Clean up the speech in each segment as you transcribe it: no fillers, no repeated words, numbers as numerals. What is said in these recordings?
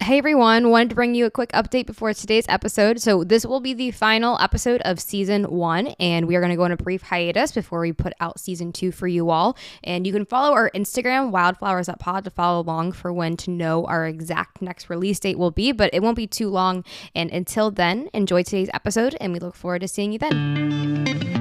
Hey everyone, wanted to bring you a quick update before today's episode. So, this will be the final episode of season 1, and we are going to go on a brief hiatus before we put out season 2 for you all. And you can follow our Instagram, wildflowers.pod, to follow along for when to know our exact next release date will be, but it won't be too long. And until then, enjoy today's episode, and we look forward to seeing you then.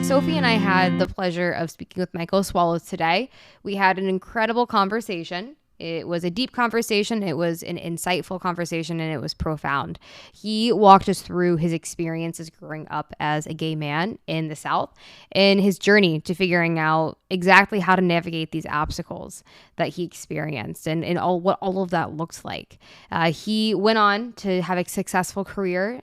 Sophie and I had the pleasure of speaking with Michael Soileau today. We had an incredible conversation. It was a deep conversation, it was an insightful conversation, and it was profound. He walked us through his experiences growing up as a gay man in the South and his journey to figuring out exactly how to navigate these obstacles that he experienced and what all of that looks like. He went on to have a successful career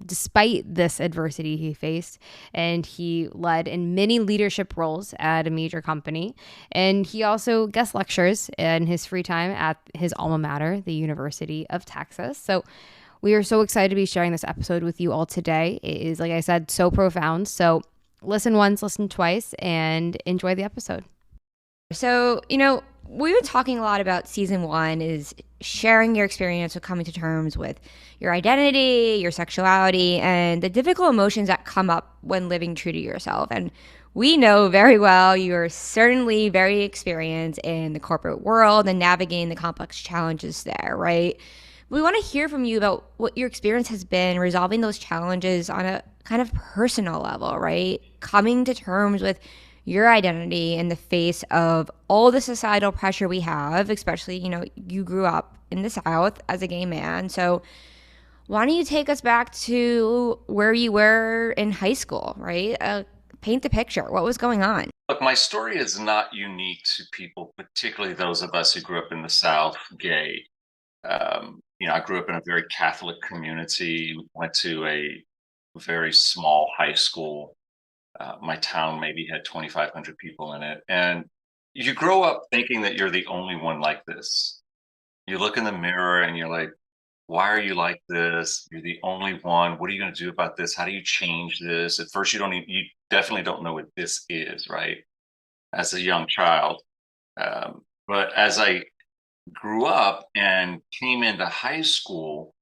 despite this adversity he faced, and he led in many leadership roles at a major company. And he also guest lectures in his free time at his alma mater, the University of Texas. So we are so excited to be sharing this episode with you all today. It is, like I said, so profound. So listen once, listen twice, and enjoy the episode. So, we've been talking a lot about season 1 is sharing your experience with coming to terms with your identity, your sexuality, and the difficult emotions that come up when living true to yourself. And we know very well you are certainly very experienced in the corporate world and navigating the complex challenges there, right? We want to hear from you about what your experience has been resolving those challenges on a kind of personal level, right? Coming to terms with your identity in the face of all the societal pressure we have, especially, you grew up in the South as a gay man. So why don't you take us back to where you were in high school, right? Paint the picture. What was going on? Look, my story is not unique to people, particularly those of us who grew up in the South, gay. I grew up in a very Catholic community, went to a very small high school. My town maybe had 2,500 people in it. And you grow up thinking that you're the only one like this. You look in the mirror and you're like, why are you like this? You're the only one. What are you going to do about this? How do you change this? At first, you definitely don't know what this is, right? As a young child. But as I grew up and came into high school,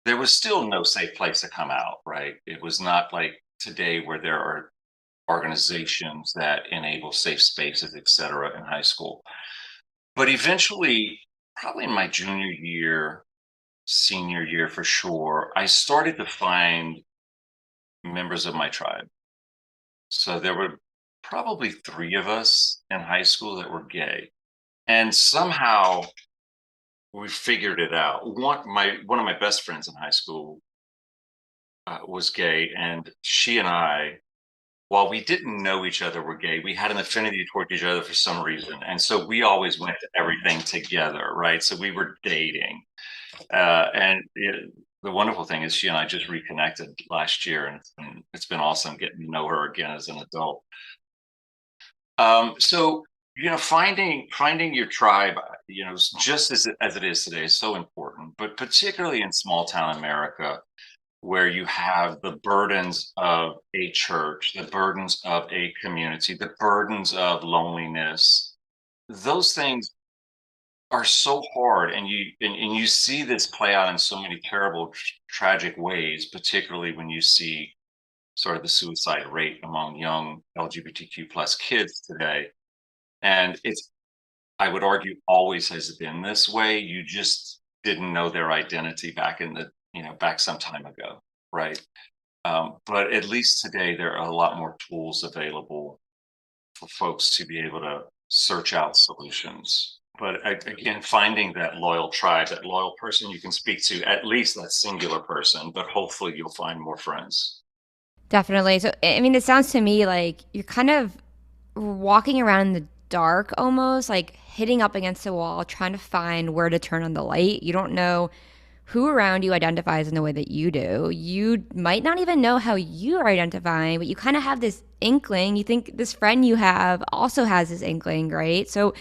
there was still no safe place to come out, right? It was not like today where there are organizations that enable safe spaces, et cetera, in high school. But eventually, probably in my junior year, senior year for sure, I started to find members of my tribe. So there were probably 3 of us in high school that were gay. And somehow we figured it out. One of my best friends in high school was gay, and she and I, while we didn't know each other were gay, we had an affinity towards each other for some reason. And so we always went to everything together, right? So we were dating. The wonderful thing is she and I just reconnected last year, and it's been awesome getting to know her again as an adult. So finding your tribe, just as it is today, is so important. But particularly in small town America, where you have the burdens of a church, the burdens of a community, the burdens of loneliness, those things are so hard. And you see this play out in so many terrible, tragic ways, particularly when you see sort of the suicide rate among young LGBTQ plus kids today. And I would argue, always has been this way. You just didn't know their identity back some time ago, right? But at least today, there are a lot more tools available for folks to be able to search out solutions. But again, finding that loyal tribe, that loyal person you can speak to, at least that singular person, but hopefully you'll find more friends. Definitely. So, it sounds to me like you're kind of walking around in the dark almost, like hitting up against a wall, trying to find where to turn on the light. You don't know who around you identifies in the way that you do. You might not even know how you are identifying, but you kind of have this inkling. You think this friend you have also has this inkling, right? So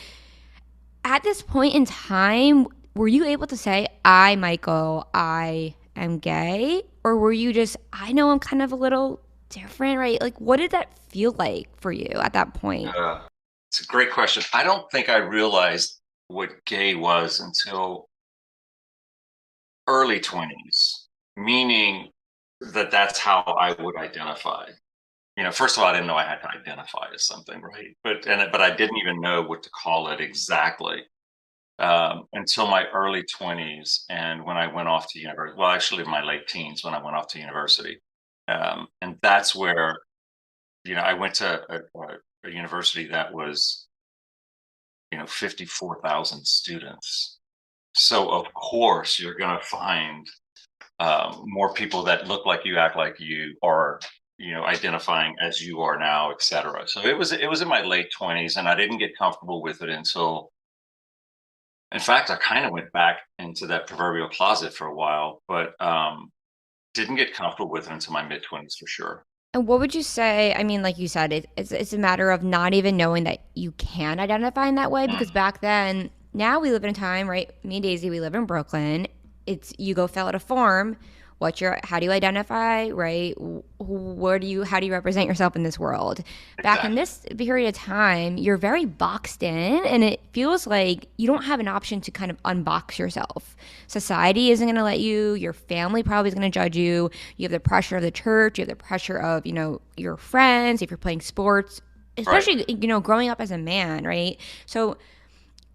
at this point in time, were you able to say, Michael, I am gay? or were you just, I know I'm kind of a little different, right? Like, what did that feel like for you at that point? Uh, it's a great question. I don't think I realized what gay was until early 20s, meaning that that's how I would identify. First of all, I didn't know I had to identify as something, right? But I didn't even know what to call it exactly until my early 20s, and when I went off to university. Well, actually, my late teens when I went off to university, and that's where I went to a university that was 54,000 students. So of course you're going to find more people that look like you, act like you, or identifying as you are now, etc. So it was in my late 20s, and I didn't get comfortable with it until, in fact, I kind of went back into that proverbial closet for a while, but didn't get comfortable with it until my mid 20s for sure. And what would you say? I mean, like you said, it's a matter of not even knowing that you can identify in that way, because Mm, back then, now we live in a time, right? Me and Daisy, we live in Brooklyn. It's you go fill out a form. How do you identify, right? How do you represent yourself in this world? Back in exactly. this period of time, you're very boxed in, and it feels like you don't have an option to kind of unbox yourself. Society isn't going to let you. Your family probably is going to judge you. You have the pressure of the church. You have the pressure of, your friends if you're playing sports, Right. especially, growing up as a man, right? So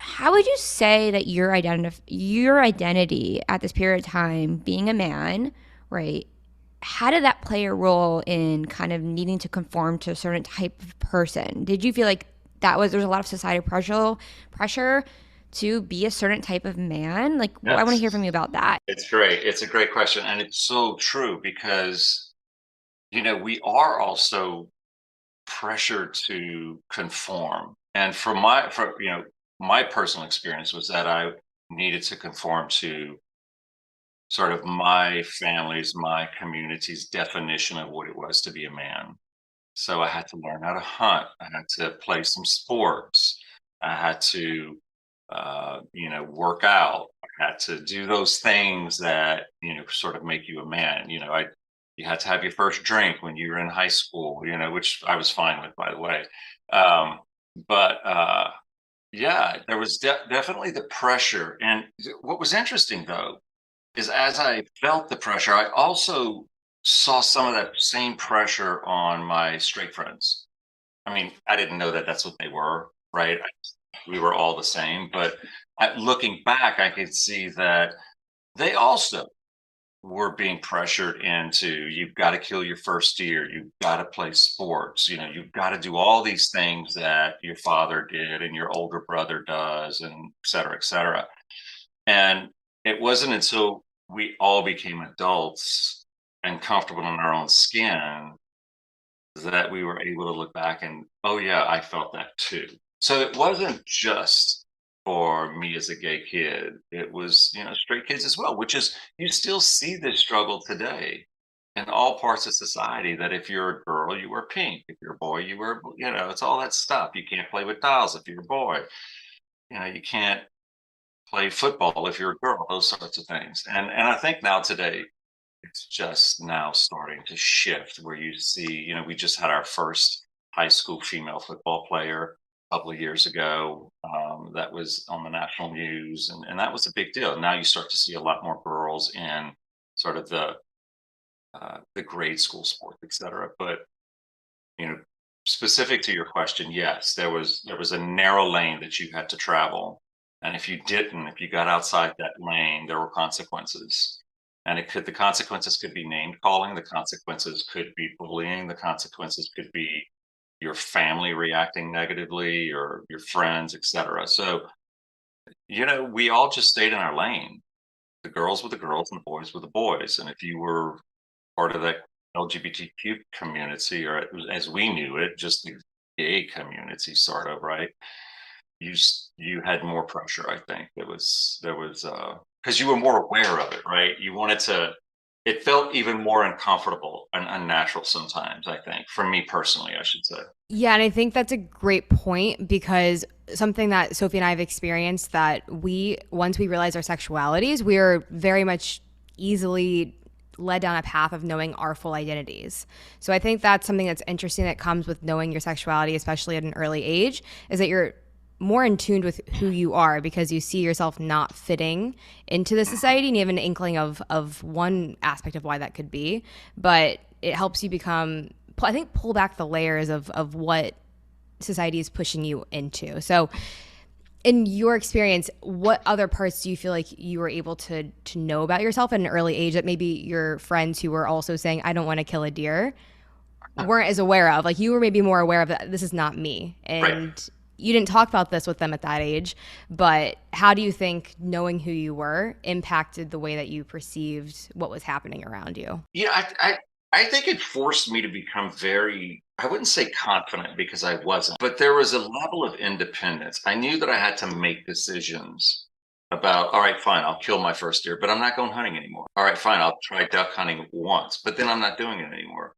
how would you say that your identity at this period of time, being a man, right? How did that play a role in kind of needing to conform to a certain type of person? Did you feel like there was a lot of societal pressure to be a certain type of man? Like, I want to hear from Yes. you about that. It's great. It's a great question. And it's so true because, we are also pressured to conform. And my personal experience was that I needed to conform to sort of my family's, my community's definition of what it was to be a man. So I had to learn how to hunt. I had to play some sports. I had to, work out. I had to do those things that sort of make you a man. You had to have your first drink when you were in high school. Which I was fine with, by the way. Um, but yeah, there was definitely the pressure. And what was interesting though is as I felt the pressure, I also saw some of that same pressure on my straight friends. I mean, I didn't know that that's what they were, right? We were all the same, but looking back, I could see that they also were being pressured into, you've got to kill your first deer, you've got to play sports, you've got to do all these things that your father did and your older brother does, and et cetera, et cetera. And it wasn't until we all became adults and comfortable in our own skin that we were able to look back and, oh, yeah, I felt that too. So it wasn't just for me as a gay kid, it was, straight kids as well, which is, you still see this struggle today in all parts of society, that if you're a girl, you wear pink. If you're a boy, you wear, it's all that stuff. You can't play with dolls if you're a boy. You can't play football if you're a girl, those sorts of things. And I think now today it's just now starting to shift where you see, we just had our first high school female football player a couple of years ago, that was on the national news, and that was a big deal. Now you start to see a lot more girls in sort of the grade school sports, et cetera. But you know, specific to your question, yes, there was a narrow lane that you had to travel, and if you got outside that lane, there were consequences. And the consequences could be name calling, the consequences could be bullying, the consequences could be your family reacting negatively, or your friends, etc. So, we all just stayed in our lane. The girls were the girls and the boys were the boys. And if you were part of that LGBTQ community, or as we knew it, just the gay community, sort of, right? You had more pressure. I think there was because you were more aware of it, right? You wanted to. It felt even more uncomfortable and unnatural sometimes. I think, for me personally, I should say. Yeah, and I think that's a great point because something that Sophie and I have experienced that once we realize our sexualities, we are very much easily led down a path of knowing our full identities. So I think that's something that's interesting that comes with knowing your sexuality, especially at an early age, is that you're more in tune with who you are because you see yourself not fitting into the society, and you have an inkling of one aspect of why that could be. But it helps you become, I think, pull back the layers of what society is pushing you into. So in your experience, what other parts do you feel like you were able to know about yourself at an early age that maybe your friends who were also saying, I don't want to kill a deer, weren't as aware of? Like, you were maybe more aware of that this is not me. Right. And you didn't talk about this with them at that age, but how do you think knowing who you were impacted the way that you perceived what was happening around you? Yeah, I think it forced me to become very, I wouldn't say confident because I wasn't, but there was a level of independence. I knew that I had to make decisions about, all right, fine, I'll kill my first deer, but I'm not going hunting anymore. All right, fine, I'll try duck hunting once, but then I'm not doing it anymore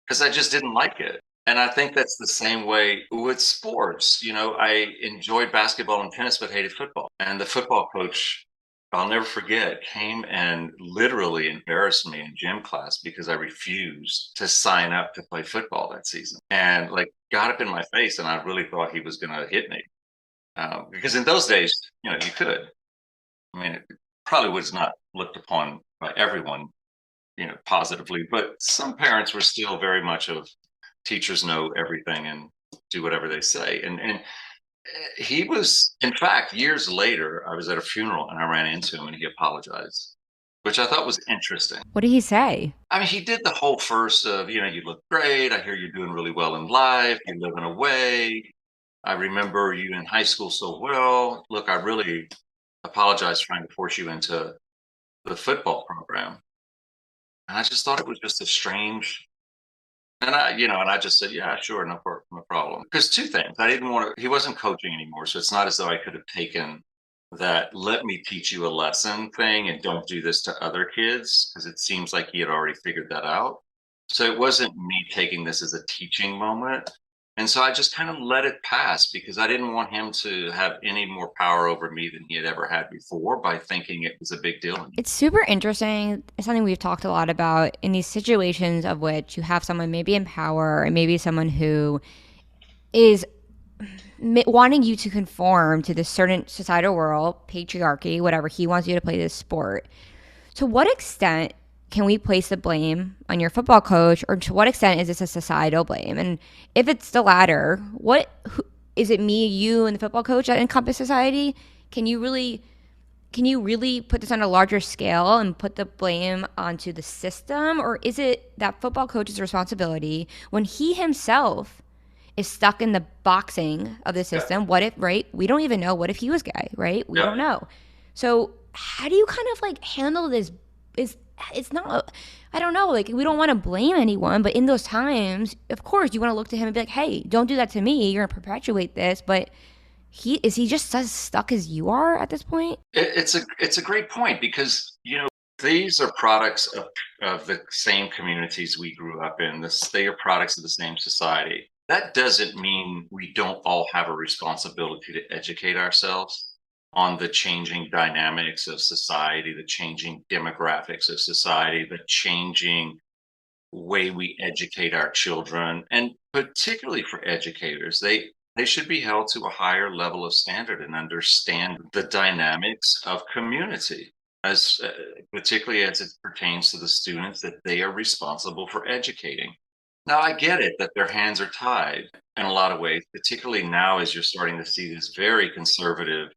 because I just didn't like it. And I think that's the same way with sports. I enjoyed basketball and tennis, but hated football. And the football coach, I'll never forget, came and literally embarrassed me in gym class because I refused to sign up to play football that season. And like got up in my face, and I really thought he was going to hit me. Because in those days, you could. I mean, it probably was not looked upon by everyone, positively, but some parents were still very much of teachers know everything and do whatever they say. And he was, in fact, years later, I was at a funeral and I ran into him and he apologized, which I thought was interesting. What did he say? I mean, he did the whole first of, you look great. I hear you're doing really well in life. You're living away. I remember you in high school so well. Look, I really apologize for trying to force you into the football program. And I just thought it was just a strange. And I just said, yeah, sure, no problem. Because two things, I didn't want to. He wasn't coaching anymore, so it's not as though I could have taken that "let me teach you a lesson" thing and don't do this to other kids, because it seems like he had already figured that out. So it wasn't me taking this as a teaching moment. And so I just kind of let it pass because I didn't want him to have any more power over me than he had ever had before by thinking it was a big deal. It's super interesting. It's something we've talked a lot about in these situations of which you have someone maybe in power or maybe someone who is wanting you to conform to this certain societal world, patriarchy, whatever. He wants you to play this sport. To what extent can we place the blame on your football coach, or to what extent is this a societal blame? And if it's the latter, is it me, you, and the football coach that encompass society? Can you really put this on a larger scale and put the blame onto the system, or is it that football coach's responsibility when he himself is stuck in the boxing of the system? Yeah. What if, right? We don't even know. What if he was gay, right? We Yeah. don't know. So how do you kind of like handle this? It's not, I don't know, like we don't want to blame anyone, but in those times, of course, you want to look to him and be like, hey, don't do that to me. You're gonna perpetuate this. But is he just as stuck as you are at this point? It's a great point because these are products of the same communities we grew up in. They are products of the same society. That doesn't mean we don't all have a responsibility to educate ourselves on the changing dynamics of society, the changing demographics of society, the changing way we educate our children, and particularly for educators, they should be held to a higher level of standard and understand the dynamics of community, as particularly as it pertains to the students that they are responsible for educating. Now, I get it that their hands are tied in a lot of ways, particularly now as you're starting to see this very conservative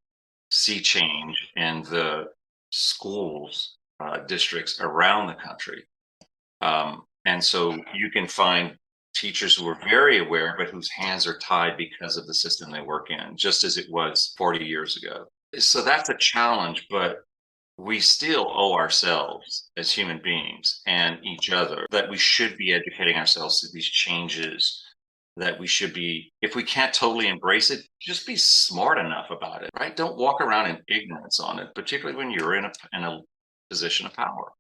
sea change in the schools districts around the country. And so you can find teachers who are very aware, but whose hands are tied because of the system they work in, just as it was 40 years ago. So that's a challenge, but we still owe ourselves as human beings and each other that we should be educating ourselves to these changes, that we should be, if we can't totally embrace it, just be smart enough about it, right? Don't walk around in ignorance on it, particularly when you're in a position of power.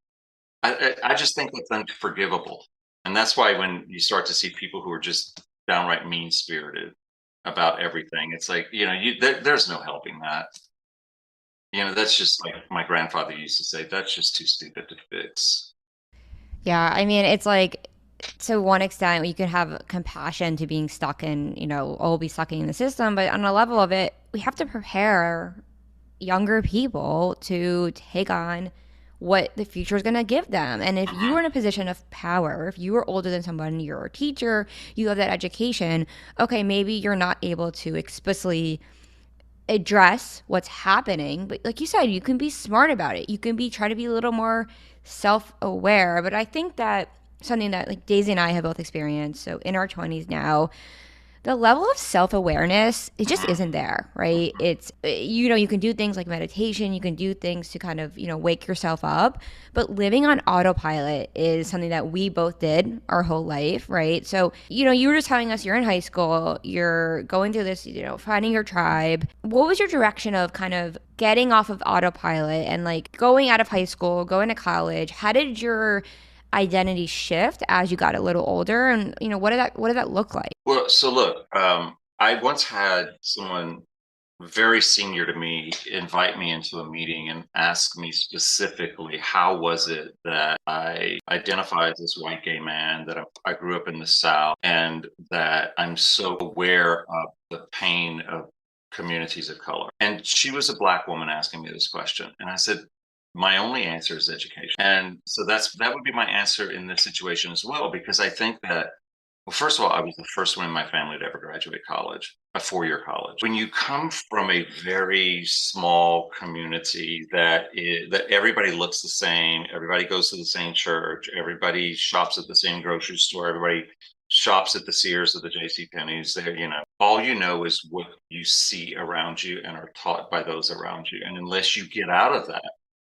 I just think that's unforgivable. And that's why when you start to see people who are just downright mean spirited about everything, it's like, there's no helping that. That's just like my grandfather used to say, that's just too stupid to fix. Yeah, I mean, it's like to one extent you can have compassion to being stuck in, all be stuck in the system, but on a level of it, we have to prepare younger people to take on what the future is going to give them. And if you are in a position of power, if you are older than someone, you're a teacher, you have that education, okay, maybe you're not able to explicitly address what's happening, but like you said, you can be smart about it. You can try to be a little more self-aware. But I think that something that like Daisy and I have both experienced, so in our 20s now, the level of self-awareness, it just isn't there, right? It's, you can do things like meditation, you can do things to kind of, wake yourself up, but living on autopilot is something that we both did our whole life, right? So, you were just telling us you're in high school, you're going through this, finding your tribe. What was your direction of kind of getting off of autopilot and like going out of high school, going to college? How did your identity shift as you got a little older, and what did that look like? Well, so look, I once had someone very senior to me invite me into a meeting and ask me specifically how was it that I identify as this white gay man, that I grew up in the South, and that I'm so aware of the pain of communities of color. And she was a Black woman asking me this question. And I said, my only answer is education. And so that would be my answer in this situation as well, because I think that, well, first of all, I was the first one in my family to ever graduate college, a 4-year college. When you come from a very small community that everybody looks the same, everybody goes to the same church, everybody shops at the same grocery store, everybody shops at the Sears or the J.C. Penney's. There, all you know is what you see around you and are taught by those around you. And unless you get out of that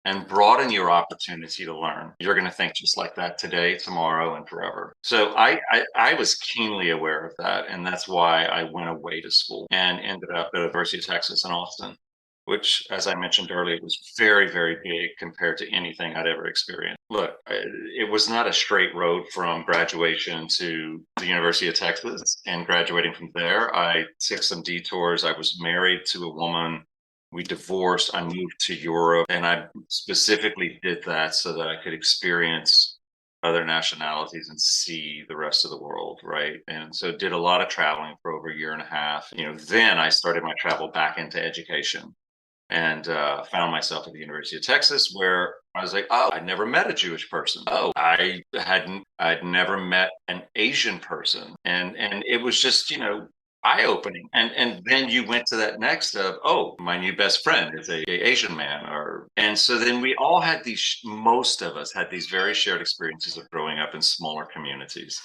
and broaden your opportunity to learn, you're going to think just like that today, tomorrow, and forever. So I was keenly aware of that, and that's why I went away to school and ended up at the University of Texas in Austin, which, as I mentioned earlier, was very, very big compared to anything I'd ever experienced. Look, it was not a straight road from graduation to the University of Texas, and graduating from there, I took some detours. I was married to a woman. We divorced. I moved to Europe, and I specifically did that so that I could experience other nationalities and see the rest of the world, right? And so did a lot of traveling for over a year and a half. Then I started my travel back into education, and found myself at the University of Texas, where I was like, oh, I'd never met a Jewish person. Oh, I'd never met an Asian person, and it was just eye opening. And then you went to that next of, oh, my new best friend is a Asian man, and so then we all had these. Most of us had these very shared experiences of growing up in smaller communities.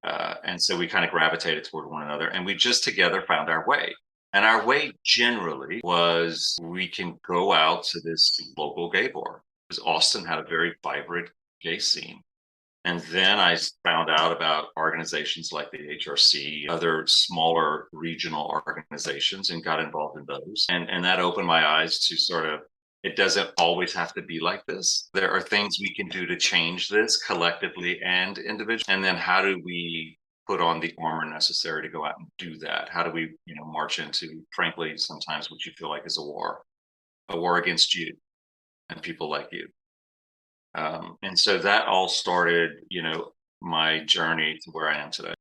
And so we kind of gravitated toward one another, and we just together found our way. And our way generally was, we can go out to this local gay bar, because Austin had a very vibrant gay scene. And then I found out about organizations like the HRC, other smaller regional organizations, and got involved in those. And that opened my eyes to sort of, it doesn't always have to be like this. There are things we can do to change this collectively and individually. And then how do we put on the armor necessary to go out and do that? How do we, march into, frankly, sometimes what you feel like is a war against you and people like you. And so that all started, my journey to where I am today.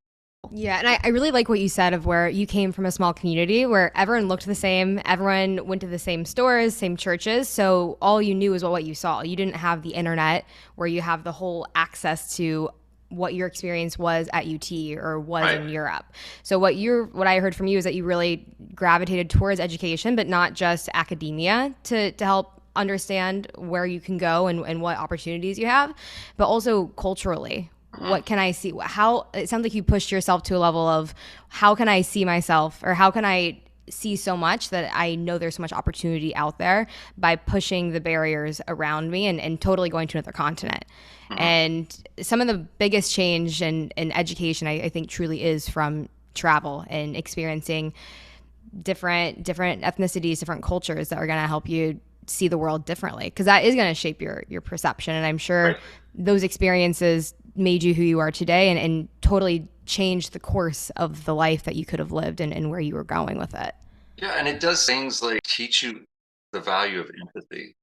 Yeah, and I really like what you said of where you came from a small community where everyone looked the same, everyone went to the same stores, same churches, so all you knew is what you saw. You didn't have the internet where you have the whole access to what your experience was at UT or was Right. in Europe. So what I heard from you is that you really gravitated towards education, but not just academia to help understand where you can go and what opportunities you have, but also culturally. What can I see? How it sounds like you pushed yourself to a level of how can I see myself, or how can I see so much that I know there's so much opportunity out there by pushing the barriers around me and totally going to another continent. And some of the biggest change in education, I think, truly is from travel and experiencing different ethnicities, different cultures that are going to help you see the world differently, because that is going to shape your perception. And I'm sure Right. those experiences made you who you are today, and totally changed the course of the life that you could have lived and where you were going with it. Yeah, and it does things like teach you the value of empathy,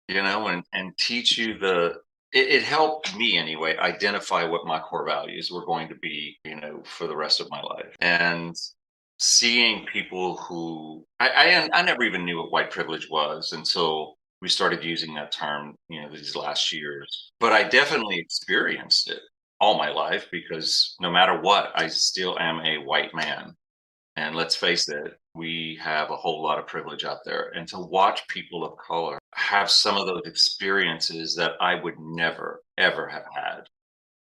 and teach you it helped me anyway identify what my core values were going to be, for the rest of my life. And seeing people who I never even knew what white privilege was until we started using that term, these last years. But I definitely experienced it all my life because no matter what, I still am a white man. And let's face it, we have a whole lot of privilege out there. And to watch people of color have some of those experiences that I would never, ever have had,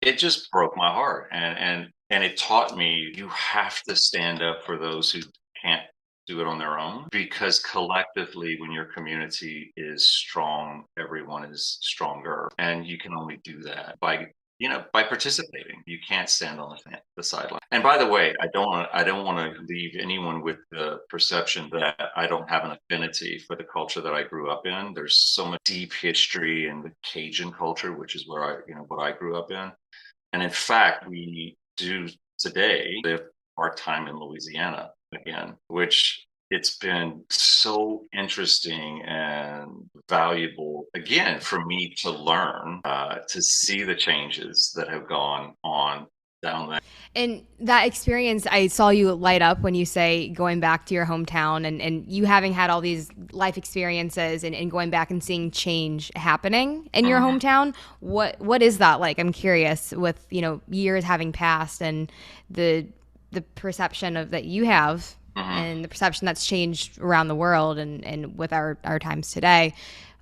it just broke my heart. And it taught me you have to stand up for those who can't do it on their own, because collectively when your community is strong, everyone is stronger, and you can only do that by participating. You can't stand on the sideline. And by the way, I don't want to leave anyone with the perception that I don't have an affinity for the culture that I grew up in. There's so much deep history in the Cajun culture, which is where what I grew up in. And in fact, we do today live part time in Louisiana again, which it's been so interesting and valuable again for me to learn, to see the changes that have gone on down there. And that experience, I saw you light up when you say going back to your hometown, and you having had all these life experiences, and going back and seeing change happening in your Mhm. hometown. What is that like? I'm curious, with years having passed, and the perception of that you have, Mhm. and the perception that's changed around the world, and with our times today.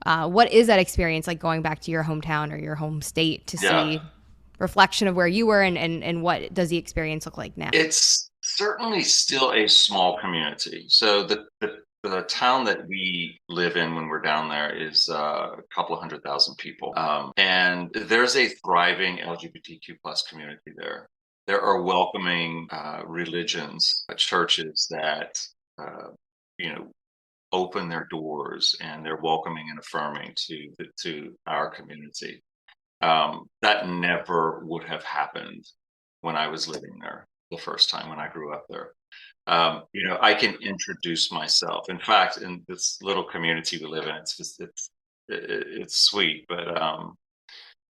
What is that experience like, going back to your hometown or your home state to Yeah. see reflection of where you were, and what does the experience look like now? It's certainly still a small community. So the town that we live in when we're down there is a couple of 100,000 people, and there's a thriving LGBTQ plus community there. There are welcoming religions, churches that uh, you know open their doors, and they're welcoming and affirming to our community. That never would have happened when I was living there the first time when I grew up there. I can introduce myself. In fact, in this little community we live in, it's sweet, but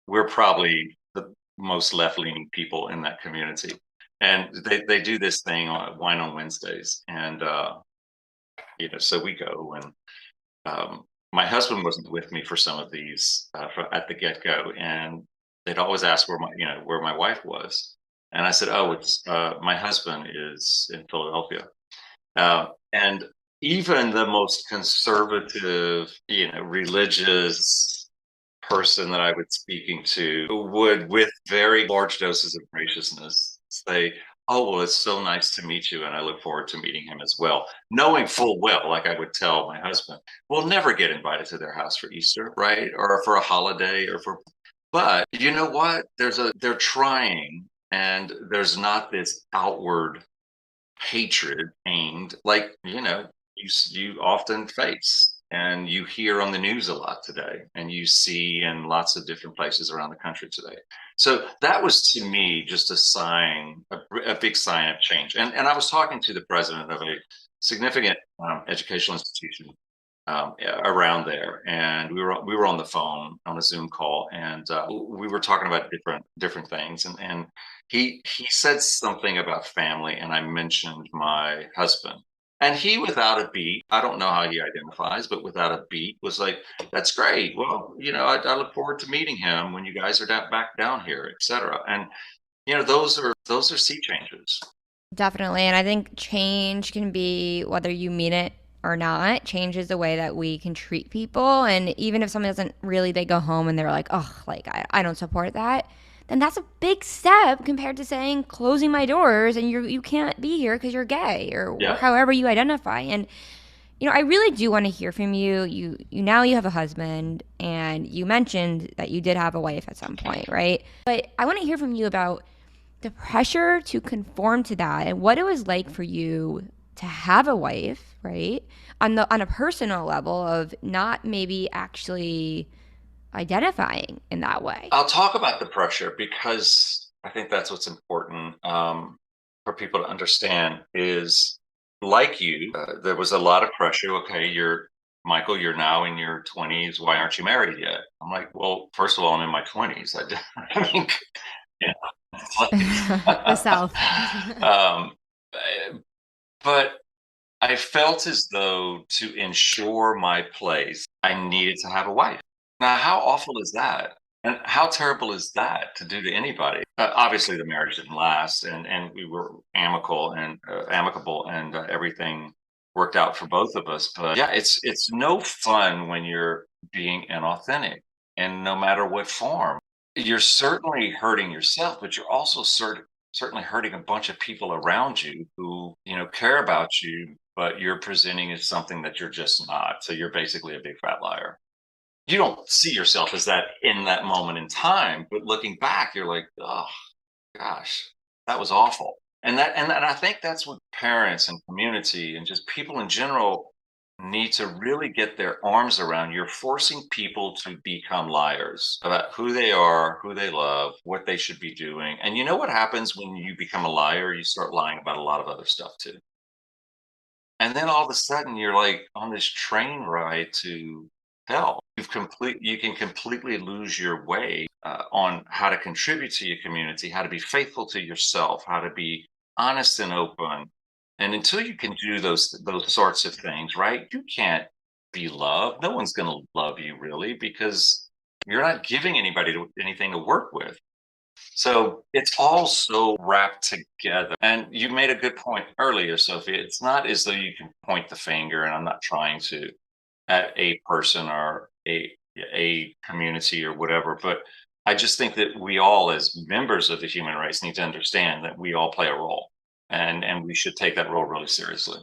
we're probably the most left-leaning people in that community. And they do this thing on Wine on Wednesdays, and so we go, and um, my husband wasn't with me for some of these, at the get go, and they'd always ask where my wife was, and I said, "Oh, it's my husband is in Philadelphia." And even the most conservative, religious person that I was speaking to would, with very large doses of graciousness, say, "Oh, well, it's so nice to meet you, and I look forward to meeting him as well." Knowing full well, like I would tell my husband, we'll never get invited to their house for Easter, right? Or for a holiday, but you know what? They're trying, and there's not this outward hatred aimed like you often face and you hear on the news a lot today, and you see in lots of different places around the country today. So that was, to me, just a big sign of change. And I was talking to the president of a significant educational institution around there, and we were on the phone on a Zoom call, and we were talking about different things, and he said something about family, and I mentioned my husband, and he, without a beat, I don't know how he identifies, but without a beat, was like, "That's great. Well, I look forward to meeting him when you guys are back down here, etc." And those are sea changes. Definitely. And I think change can be whether you mean it or not. Change is the way that we can treat people. And even if someone doesn't really, they go home and they're like, oh, like, I don't support that. Then that's a big step compared to saying closing my doors and you can't be here because you're gay or Yeah. however you identify. And I really do want to hear from you. You have a husband, and you mentioned that you did have a wife at some point, right? But I want to hear from you about the pressure to conform to that and what it was like for you to have a wife, right? On a personal level of not maybe actually identifying in that way. I'll talk about the pressure because I think that's what's important, for people to understand is, like you, there was a lot of pressure. Okay, you're Michael, you're now in your 20s. Why aren't you married yet? I'm like, well, first of all, I'm in my 20s. I mean, you The know, South. um, but I felt as though to ensure my place, I needed to have a wife. Now, how awful is that? And how terrible is that to do to anybody? Obviously, the marriage didn't last, and we were amicable, and everything worked out for both of us. But yeah, it's no fun when you're being inauthentic, and no matter what form, you're certainly hurting yourself, but you're also certainly hurting a bunch of people around you who care about you, but you're presenting as something that you're just not. So you're basically a big fat liar. You don't see yourself as that in that moment in time, but looking back, you're like, oh gosh, that was awful. And I think that's what parents and community and just people in general need to really get their arms around. You're forcing people to become liars about who they are, who they love, what they should be doing. And you know what happens when you become a liar? You start lying about a lot of other stuff too. And then all of a sudden you're like on this train ride to hell. You can completely lose your way on how to contribute to your community, how to be faithful to yourself, how to be honest and open. And until you can do those sorts of things, right? You can't be loved. No one's going to love you really because you're not giving anybody anything to work with. So it's all so wrapped together. And you made a good point earlier, Sophie. It's not as though you can point the finger, and I'm not trying to, at a person or a community or whatever, but I just think that we all, as members of the human race, need to understand that we all play a role, and we should take that role really seriously.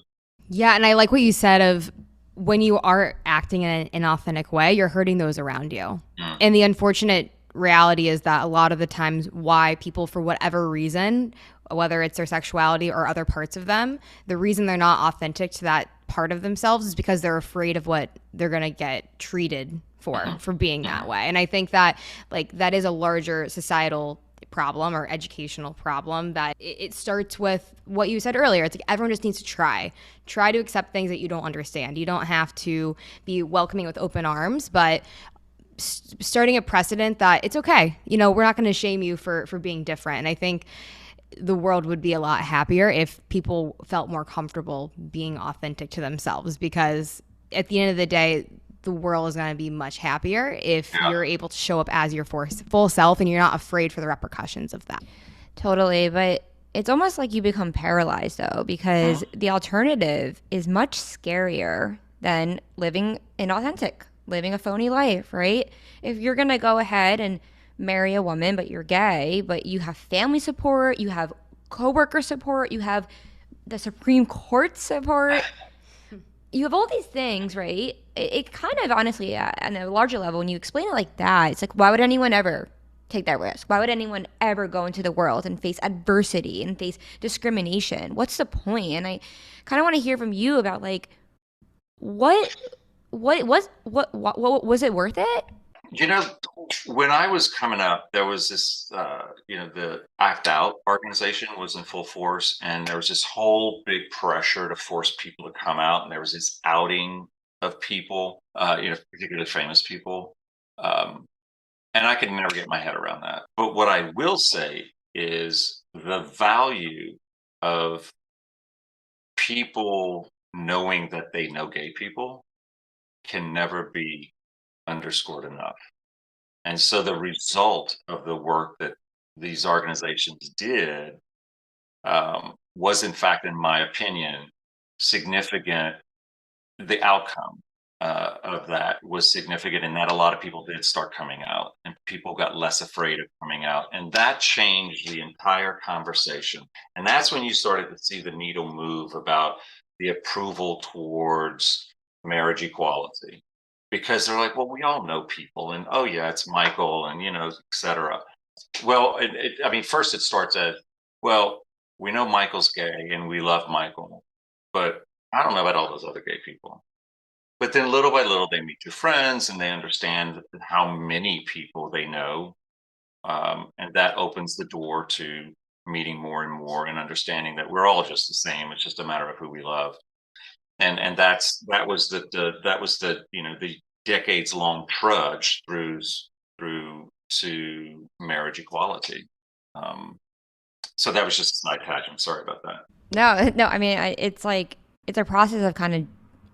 Yeah, and I like what you said of when you are acting in an authentic way, you're hurting those around you. Mm. And the unfortunate reality is that a lot of the times why people, for whatever reason, whether it's their sexuality or other parts of them, the reason they're not authentic to that part of themselves is because they're afraid of what they're going to get treated for being that way. And I think that that is a larger societal problem or educational problem, that it starts with what you said earlier. It's like everyone just needs to try to accept things that you don't understand. You don't have to be welcoming with open arms, but starting a precedent that it's okay. We're not going to shame you for being different. And I think the world would be a lot happier if people felt more comfortable being authentic to themselves, because at the end of the day, the world is going to be much happier if you're able to show up as your full self and you're not afraid for the repercussions of that. Totally, but it's almost like you become paralyzed though, because the alternative is much scarier than living inauthentic, living a phony life, right? If you're going to go ahead and marry a woman, but you're gay, but you have family support, you have coworker support, you have the Supreme Court support, you have all these things, right? It kind of honestly, on a larger level, when you explain it like that, it's like, why would anyone ever take that risk? Why would anyone ever go into the world and face adversity and face discrimination? What's the point? And I kind of want to hear from you about what was it worth it? You know, when I was coming up, there was this, the Act Out organization was in full force, and there was this whole big pressure to force people to come out, and there was this outing of people, particularly famous people, um, and I could never get my head around that. But what I will say is the value of people knowing that they know gay people can never be underscored enough. And so the result of the work that these organizations did was, in fact, in my opinion, significant. The outcome of that was significant in that a lot of people did start coming out, and people got less afraid of coming out. And that changed the entire conversation. And that's when you started to see the needle move about the approval towards marriage equality, because they're like, well, we all know people, and oh yeah, it's Michael, and et cetera. Well, I mean, first it starts as, well, we know Michael's gay and we love Michael, but I don't know about all those other gay people. But then little by little, they meet your friends and they understand how many people they know. And that opens the door to meeting more and more and understanding that we're all just the same. It's just a matter of who we love. And that was the decades long trudge through to marriage equality. Um, so that was just a side tangent. Sorry about that. No. I mean, it's like it's a process of kind of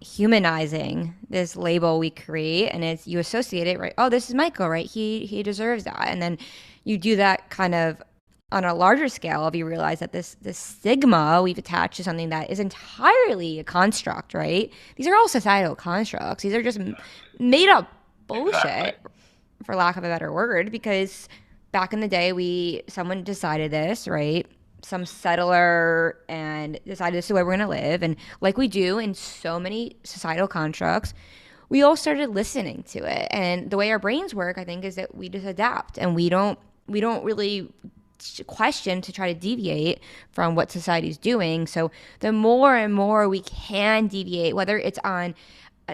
humanizing this label we create, and it's you associate it, right? Oh, this is Michael, right? He deserves that, and then you do that kind of on a larger scale. If you realize that this stigma we've attached to something that is entirely a construct, right? These are all societal constructs. These are just made up Exactly. bullshit, for lack of a better word, because back in the day, someone decided this, right? Some settler and decided this is the way we're going to live. And like we do in so many societal constructs, we all started listening to it. And the way our brains work, I think, is that we just adapt and we don't really question to try to deviate from what society's doing. So the more and more we can deviate, whether it's on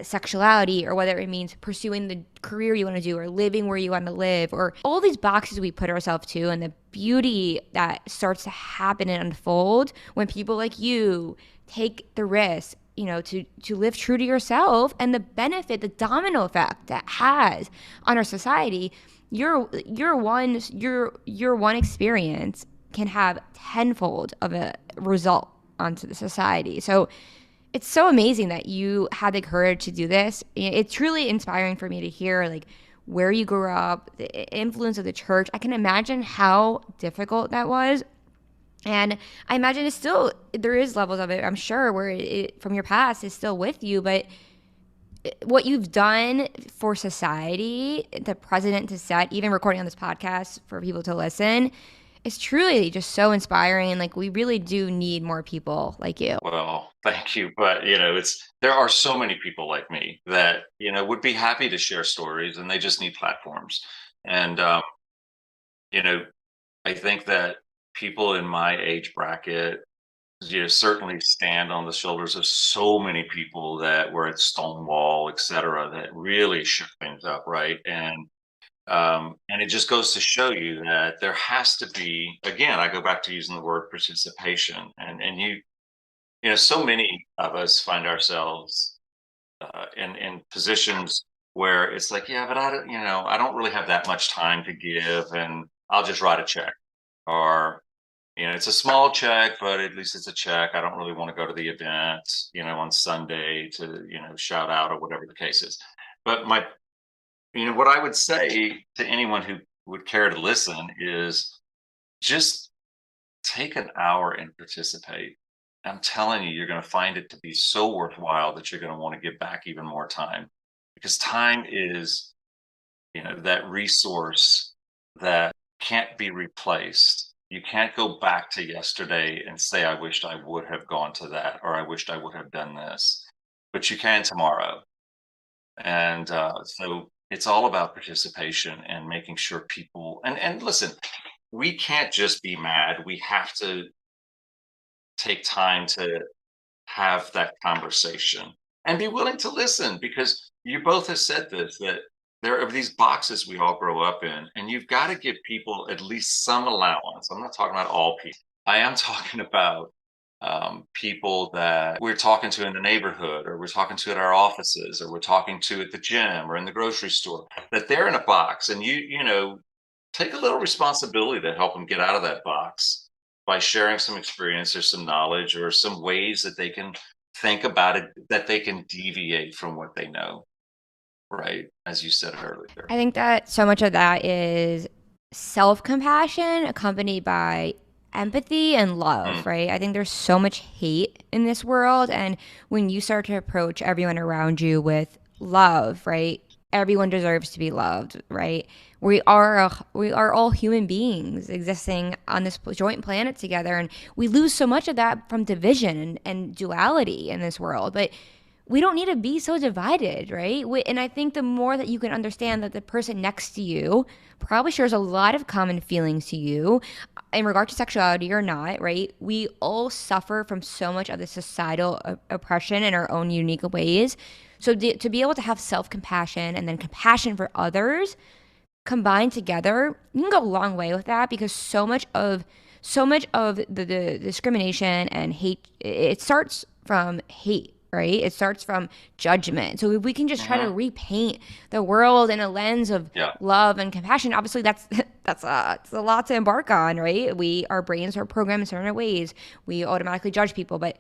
sexuality or whether it means pursuing the career you want to do or living where you want to live or all these boxes we put ourselves to, and the beauty that starts to happen and unfold when people like you take the risk, to live true to yourself, and the benefit, the domino effect that has on our society. Your one experience can have tenfold of a result onto the society. So it's so amazing that you had the courage to do this. It's truly inspiring for me to hear like where you grew up, the influence of the church. I can imagine how difficult that was. And I imagine there is levels of it, I'm sure, where from your past is still with you. But what you've done for society, the president to set, even recording on this podcast for people to listen, is truly just so inspiring. And like, we really do need more people like you. Well, thank you. But there are so many people like me that would be happy to share stories, and they just need platforms. And you know, I think that people in my age bracket, certainly stand on the shoulders of so many people that were at Stonewall, et cetera, that really shook things up, right? And it just goes to show you that there has to be, again, I go back to using the word participation, and so many of us find ourselves in positions where it's like, yeah, but I don't really have that much time to give, and I'll just write a check, or it's a small check, but at least it's a check. I don't really want to go to the event, on Sunday to shout out or whatever the case is. But what I would say to anyone who would care to listen is just take an hour and participate. I'm telling you, you're going to find it to be so worthwhile that you're going to want to give back even more time, because time is, that resource that can't be replaced. You can't go back to yesterday and say, I wished I would have gone to that, or I wished I would have done this, but you can tomorrow. And so it's all about participation and making sure people, and listen, we can't just be mad. We have to take time to have that conversation and be willing to listen, because you both have said this, that there are these boxes we all grow up in, and you've got to give people at least some allowance. I'm not talking about all people. I am talking about people that we're talking to in the neighborhood, or we're talking to at our offices, or we're talking to at the gym or in the grocery store, that they're in a box, and take a little responsibility to help them get out of that box by sharing some experience or some knowledge or some ways that they can think about it, that they can deviate from what they know, right? As you said earlier. I think that so much of that is self-compassion accompanied by empathy and love, Mm, right? I think there's so much hate in this world, and when you start to approach everyone around you with love, right? Everyone deserves to be loved, right? We are all human beings existing on this joint planet together, and we lose so much of that from division and duality in this world. But we don't need to be so divided, right? And I think the more that you can understand that the person next to you probably shares a lot of common feelings to you in regard to sexuality or not, right? We all suffer from so much of the societal oppression in our own unique ways. So to be able to have self-compassion and then compassion for others combined together, you can go a long way with that, because so much of the discrimination and hate, it starts from hate, right? It starts from judgment. So if we can just try to repaint the world in a lens of Yeah. love and compassion, obviously it's a lot to embark on, right? Our brains are programmed in certain ways. We automatically judge people, but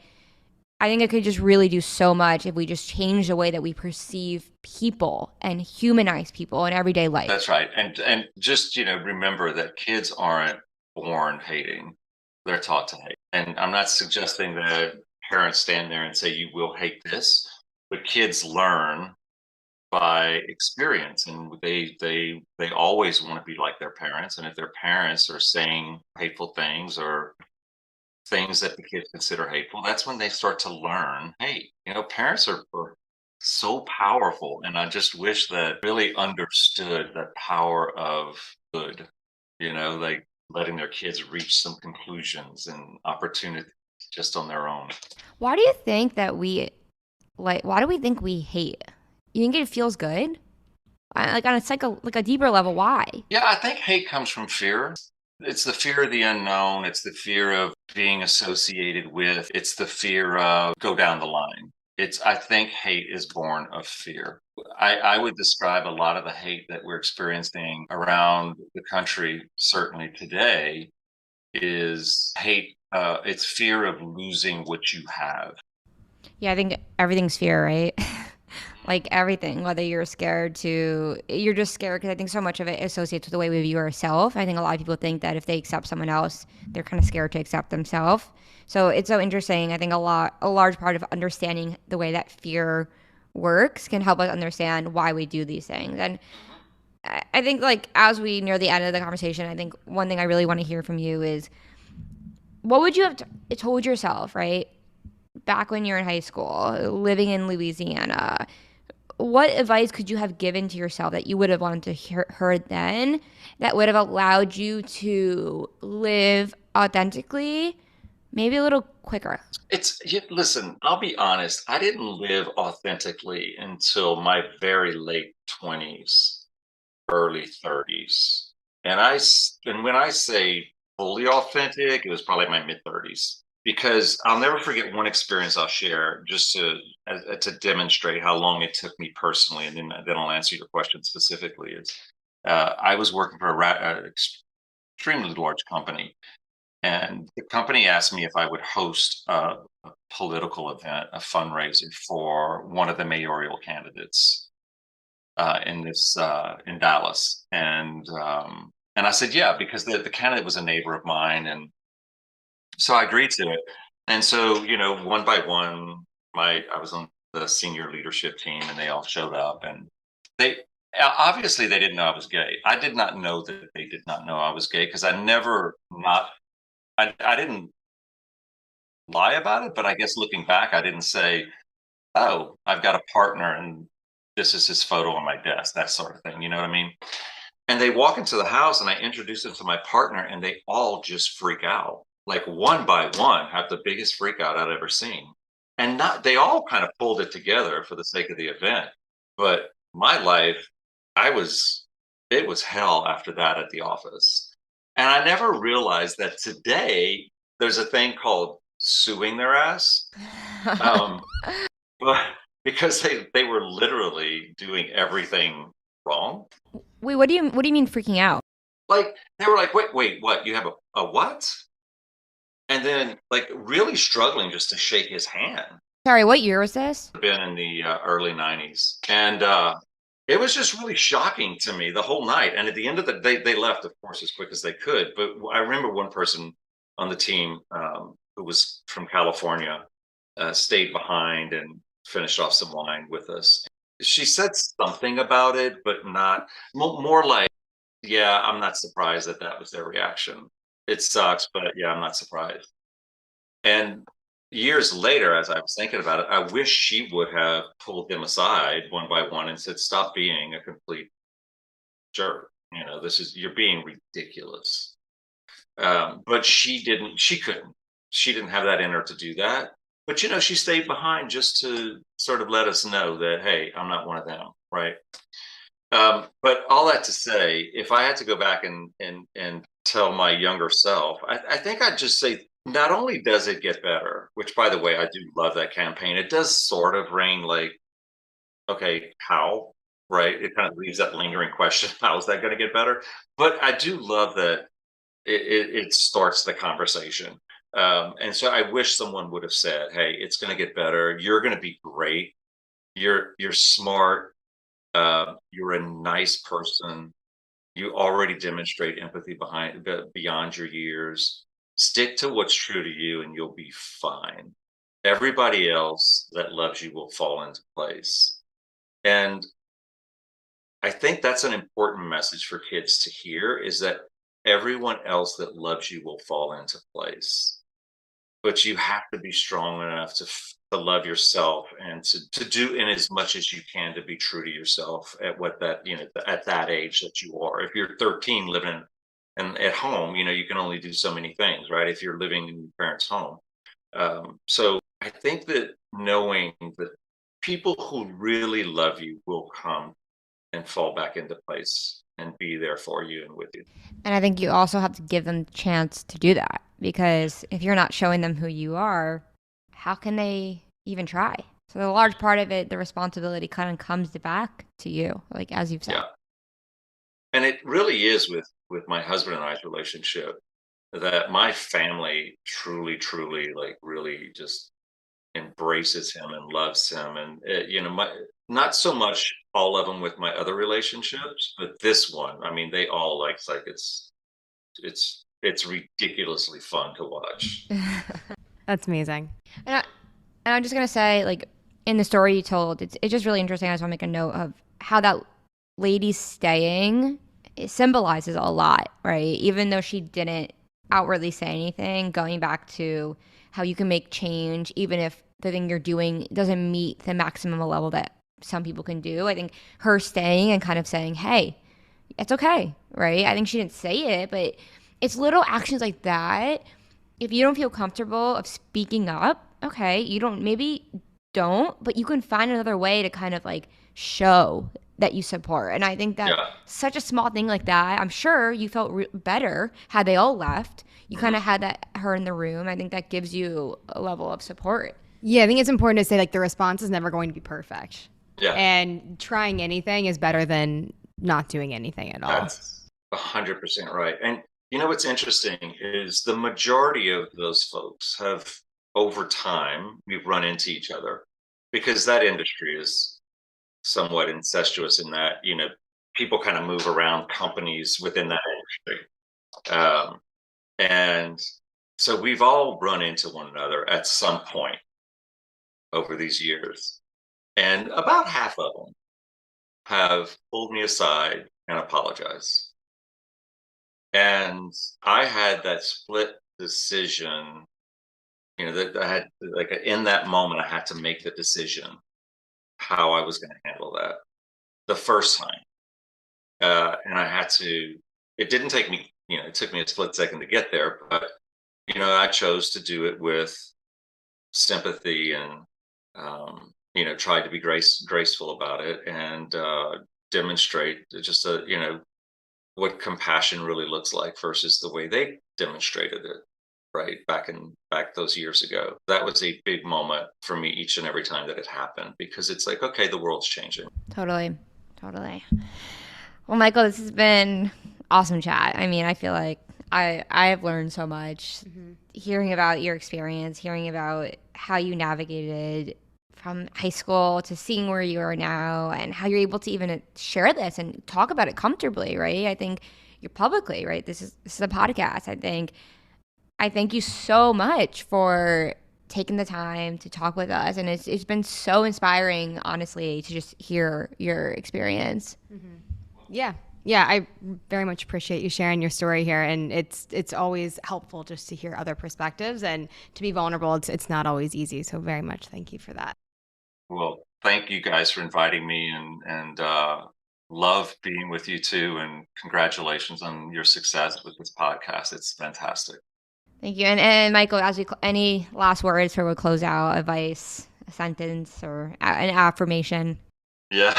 I think it could just really do so much if we just change the way that we perceive people and humanize people in everyday life. That's right. And just, remember that kids aren't born hating. They're taught to hate. And I'm not suggesting that parents stand there and say you will hate this, but kids learn by experience, and they always want to be like their parents. And if their parents are saying hateful things or things that the kids consider hateful, that's when they start to learn, hey, parents are so powerful. And I just wish that really understood the power of good, like letting their kids reach some conclusions and opportunities just on their own. Why do you think that why do we think we hate? You think it feels good? Like on a deeper level, why? Yeah, I think hate comes from fear. It's the fear of the unknown. It's the fear of being associated with. It's the fear of go down the line. I think hate is born of fear. I would describe a lot of the hate that we're experiencing around the country, certainly today, is hate. It's fear of losing what you have. Yeah, I think everything's fear, right? Like everything, whether you're you're just scared because I think so much of it associates with the way we view ourselves. I think a lot of people think that if they accept someone else, they're kind of scared to accept themselves. So it's so interesting. I think a large part of understanding the way that fear works can help us understand why we do these things. And I think like as we near the end of the conversation, I think one thing I really want to hear from you is what would you have told yourself, right? Back when you're in high school, living in Louisiana, what advice could you have given to yourself that you would have wanted to heard then that would have allowed you to live authentically, maybe a little quicker? Listen, I'll be honest. I didn't live authentically until my very late 20s, early 30s. And when I say fully authentic, it was probably my mid 30s. Because I'll never forget one experience I'll share just to demonstrate how long it took me personally, and then I'll answer your question specifically. Is I was working for a extremely large company, and the company asked me if I would host a political event, a fundraiser for one of the mayoral candidates in Dallas, and I said yeah, because the candidate was a neighbor of mine, and so I agreed to it. And so one by one, I was on the senior leadership team, and they all showed up, and they obviously they didn't know I was gay. I did not know that they did not know I was gay because I didn't lie about it, but I guess looking back, I didn't say, "Oh, I've got a partner and this is his photo on my desk," that sort of thing. You know what I mean? And they walk into the house, and I introduce them to my partner, and they all just freak out, like one by one, have the biggest freak out I'd ever seen. And not they all kind of pulled it together for the sake of the event, but my life, I was it was hell after that at the office. And I never realized that today there's a thing called suing their ass. Um, but because they were literally doing everything wrong. Wait, what do you mean freaking out? Like they were like, wait, what? You have a what? And then like really struggling just to shake his hand. Sorry, what year was this? Been in the early 90s, and it was just really shocking to me the whole night. And at the end of the day, they left, of course, as quick as they could. But I remember one person on the team who was from California stayed behind and finished off some wine with us. She said something about it, but not more like, yeah, I'm not surprised that that was their reaction. It sucks, but yeah, I'm not surprised. And years later, as I was thinking about it, I wish she would have pulled them aside one by one and said, "Stop being a complete jerk. You're being ridiculous." But she didn't. She couldn't. She didn't have that in her to do that. But she stayed behind just to sort of let us know that, hey, I'm not one of them, right? But all that to say, if I had to go back and tell my younger self, I think I'd just say, not only does it get better, which by the way, I do love that campaign. It does sort of ring like, okay, how? Right? It kind of leaves that lingering question, how is that going to get better? But I do love that it starts the conversation. And so I wish someone would have said, hey, it's going to get better. You're going to be great. You're smart. You're a nice person. You already demonstrate empathy beyond your years. Stick to what's true to you and you'll be fine. Everybody else that loves you will fall into place. And I think that's an important message for kids to hear, is that everyone else that loves you will fall into place. But you have to be strong enough to love yourself and to do in as much as you can to be true to yourself at what that, at that age that you are. If you're 13 living and at home, you can only do so many things, right? If you're living in your parents' home. So I think that knowing that people who really love you will come and fall back into place and be there for you and with you. And I think you also have to give them the chance to do that, because if you're not showing them who you are, how can they even try? So the large part of it, the responsibility kind of comes back to you, like as you've said. Yeah. And it really is with my husband and I's relationship that my family truly like really just embraces him and loves him. And not so much all of them with my other relationships, but this one, I mean, they all like it's ridiculously fun to watch. That's amazing. And I'm just gonna say, like, in the story you told, it's just really interesting. I just want to make a note of how that lady staying, it symbolizes a lot, right? Even though she didn't outwardly say anything, going back to how you can make change even if the thing you're doing doesn't meet the maximum level that some people can do. I think her staying and kind of saying, hey, it's okay, right? I think she didn't say it, but it's little actions like that. If you don't feel comfortable of speaking up, okay, maybe don't, but you can find another way to kind of like show that you support. And I think that such a small thing like that, I'm sure you felt better had they all left. You kind of had her in the room. I think that gives you a level of support. Yeah, I think it's important to say, like, the response is never going to be perfect. Yeah. And trying anything is better than not doing anything at all. That's 100% right. And what's interesting is the majority of those folks have, over time, we've run into each other, because that industry is somewhat incestuous in that, people kind of move around companies within that industry. And so we've all run into one another at some point over these years. And about half of them have pulled me aside and apologized. And I had that split decision, that I had, like, in that moment, I had to make the decision how I was going to handle that the first time. And I had to, it didn't take me, it took me a split second to get there, but, I chose to do it with sympathy and, tried to be graceful about it and demonstrate just what compassion really looks like versus the way they demonstrated it, right? Back those years ago. That was a big moment for me each and every time that it happened, because it's like, okay, the world's changing. Totally. Well, Michael, this has been awesome chat. I mean, I feel like I have learned so much hearing about your experience, hearing about how you navigated from high school to seeing where you are now and how you're able to even share this and talk about it comfortably, right? I think you're publicly, right? This is a podcast. I thank you so much for taking the time to talk with us, and it's been so inspiring, honestly, to just hear your experience. Yeah, I very much appreciate you sharing your story here, and it's always helpful just to hear other perspectives and to be vulnerable. It's not always easy, so very much thank you for that. Well, thank you guys for inviting me, and love being with you too, and congratulations on your success with this podcast. It's fantastic. Thank you. And Michael, as any last words for we close out, advice, a sentence, or an affirmation? Yeah.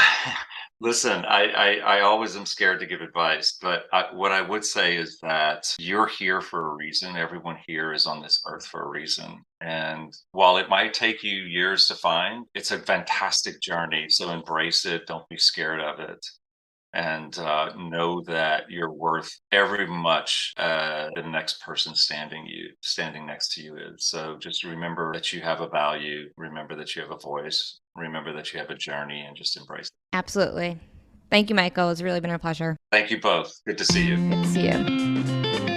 Listen, I always am scared to give advice, but what I would say is that you're here for a reason. Everyone here is on this earth for a reason. And while it might take you years to find, it's a fantastic journey. So embrace it. Don't be scared of it. And know that you're worth every much the next person standing next to you is. So just remember that you have a value. Remember that you have a voice. Remember that you have a journey, and just embrace it. Absolutely. Thank you, Michael. It's really been a pleasure. Thank you both. Good to see you. Good to see you.